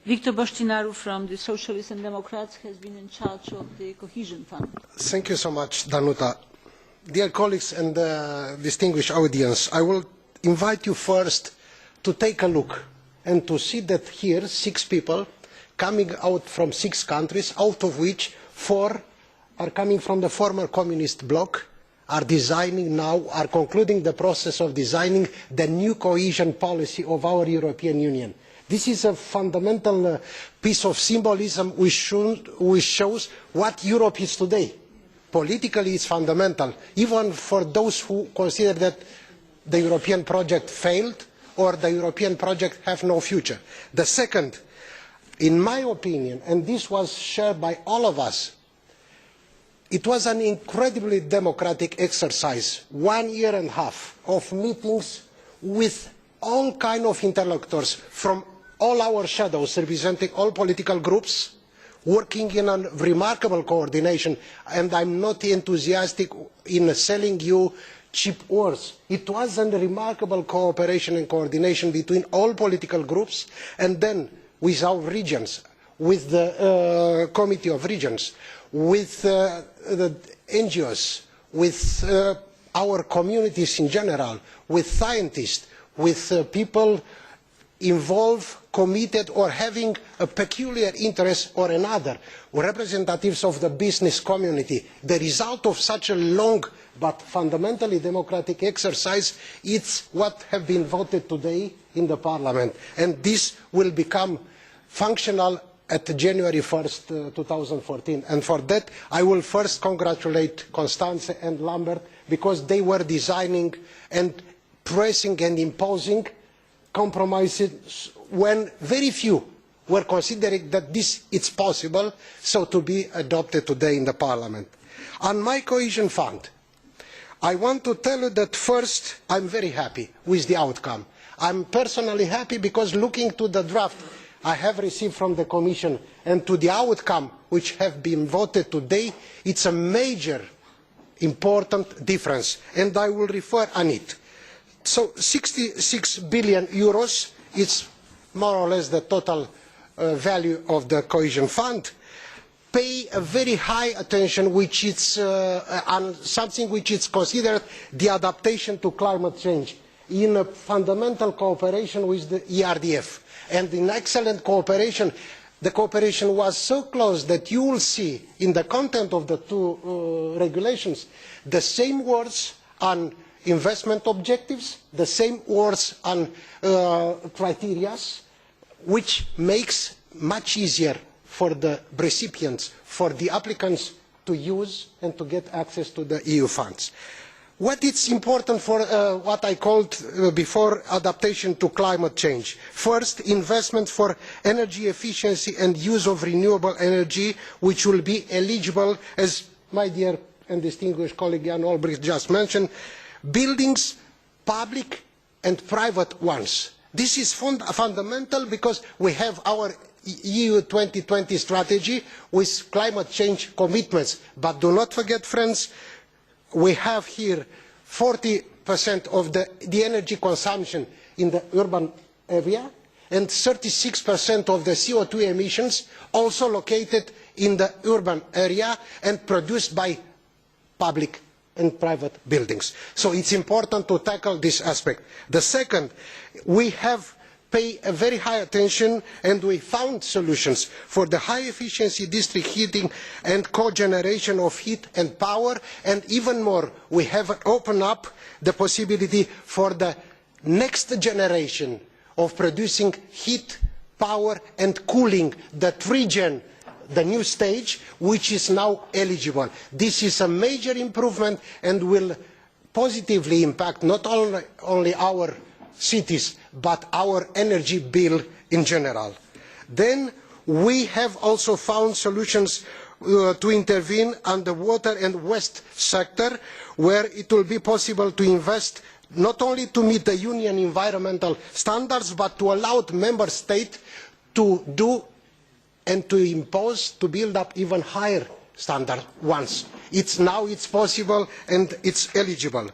Victor Bostinaru from the Socialists and Democrats has been in charge of the Cohesion Fund. Thank you so much, Danuta. Dear colleagues and distinguished audience, I will invite you first to take a look and to see that here 6 people coming out from 6 countries, out of which 4 are coming from the former communist bloc, are designing now, are concluding the process of designing the new cohesion policy of our European Union. This is a fundamental piece of symbolism which shows what Europe is today. Politically, it's fundamental, even for those who consider that the European project failed or the European project has no future. The second, in my opinion, and this was shared by all of us, it was an incredibly democratic exercise, 1.5 years of meetings with all kinds of interlocutors from all our shadows representing all political groups, working in a remarkable coordination, and I'm not enthusiastic in selling you cheap words. It was a remarkable cooperation and coordination between all political groups, and then with our regions, with the Committee of Regions, with the NGOs, with our communities in general, with scientists, with people involved, committed or having a peculiar interest or another, representatives of the business community. The result of such a long but fundamentally democratic exercise is what has been voted today in the Parliament, and this will become functional at January 1st, 2014. And for that I will first congratulate Constanze and Lambert, because they were designing and pressing and imposing compromises when very few were considering that this is possible, so to be adopted today in the Parliament. On my cohesion fund, I want to tell you that first I am very happy with the outcome. I am personally happy because looking to the draft I have received from the Commission and to the outcome which has been voted today, it is a major important difference, and I will refer on it. So 66 billion euros is more or less the total value of the cohesion fund. Pay a very high attention which is on something which is considered the adaptation to climate change in a fundamental cooperation with the ERDF, and in excellent cooperation. The cooperation was so close that you will see in the content of the 2 regulations the same words on investment objectives, the same words on criteria, which makes much easier for the recipients, for the applicants to use and to get access to the EU funds. What is important for what I called before adaptation to climate change? First, investment for energy efficiency and use of renewable energy, which will be eligible, as my dear and distinguished colleague Jan Olbrycht just mentioned, buildings, public and private ones. This is fundamental because we have our EU 2020 strategy with climate change commitments. But do not forget, friends, we have here 40% of the energy consumption in the urban area and 36% of the CO2 emissions also located in the urban area and produced by public and private buildings. So it is important to tackle this aspect. The second, we have paid very high attention and we found solutions for the high efficiency district heating and cogeneration of heat and power, and even more, we have opened up the possibility for the next generation of producing heat, power and cooling, the trigen, the new stage, which is now eligible. This is a major improvement and will positively impact not only our cities but our energy bill in general. Then we have also found solutions to intervene on the water and waste sector, where it will be possible to invest not only to meet the Union environmental standards but to allow Member States to do and to impose, to build up even higher standard ones. Now it's possible and it's eligible.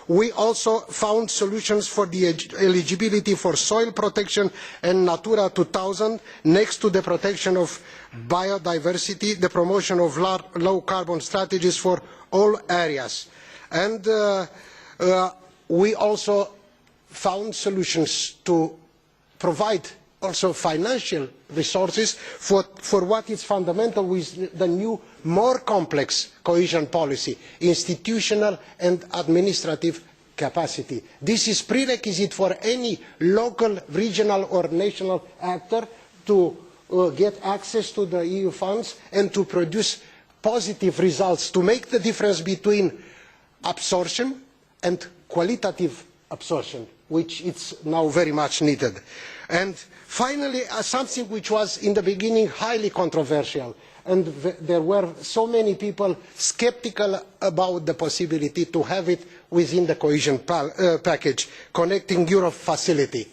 We also found solutions for the eligibility for soil protection and Natura 2000, next to the protection of biodiversity, the promotion of low carbon strategies for all areas. And we also found solutions to provide also financial resources for what is fundamental with the new, more complex cohesion policy, institutional and administrative capacity. This is prerequisite for any local, regional or national actor to get access to the EU funds and to produce positive results, to make the difference between absorption and qualitative absorption, which is now very much needed. And finally, something which was in the beginning highly controversial, and there were so many people sceptical about the possibility to have it within the cohesion package, Connecting Europe facility.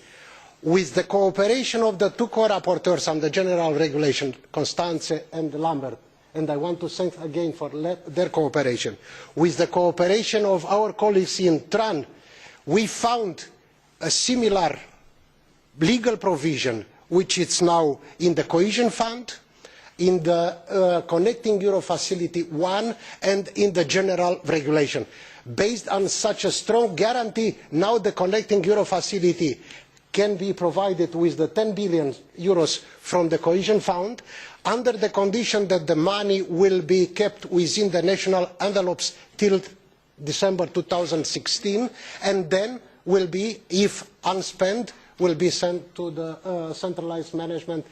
With the cooperation of the two co-rapporteurs on the general regulation, Constanze and Lambert, and I want to thank again for their cooperation, with the cooperation of our colleagues in TRAN, we found a similar legal provision which is now in the Cohesion Fund, in the Connecting Europe Facility 1 and in the General Regulation. Based on such a strong guarantee, now the Connecting Europe Facility can be provided with the 10 billion euros from the Cohesion Fund, under the condition that the money will be kept within the national envelopes till December 2016, and then will be, if unspent, will be sent to the centralised management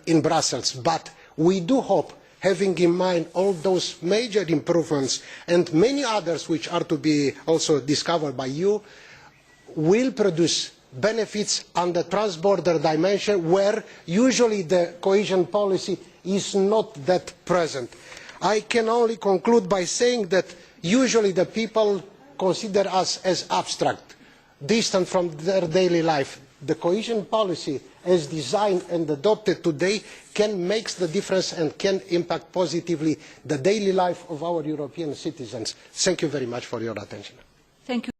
in Brussels. But we do hope, having in mind all those major improvements and many others which are to be also discovered by you, will produce benefits on the transborder dimension where usually the cohesion policy is not that present. I can only conclude by saying that usually the people consider us as abstract, distant from their daily life. The cohesion policy, as designed and adopted today, can make the difference and can impact positively the daily life of our European citizens. Thank you very much for your attention. Thank you.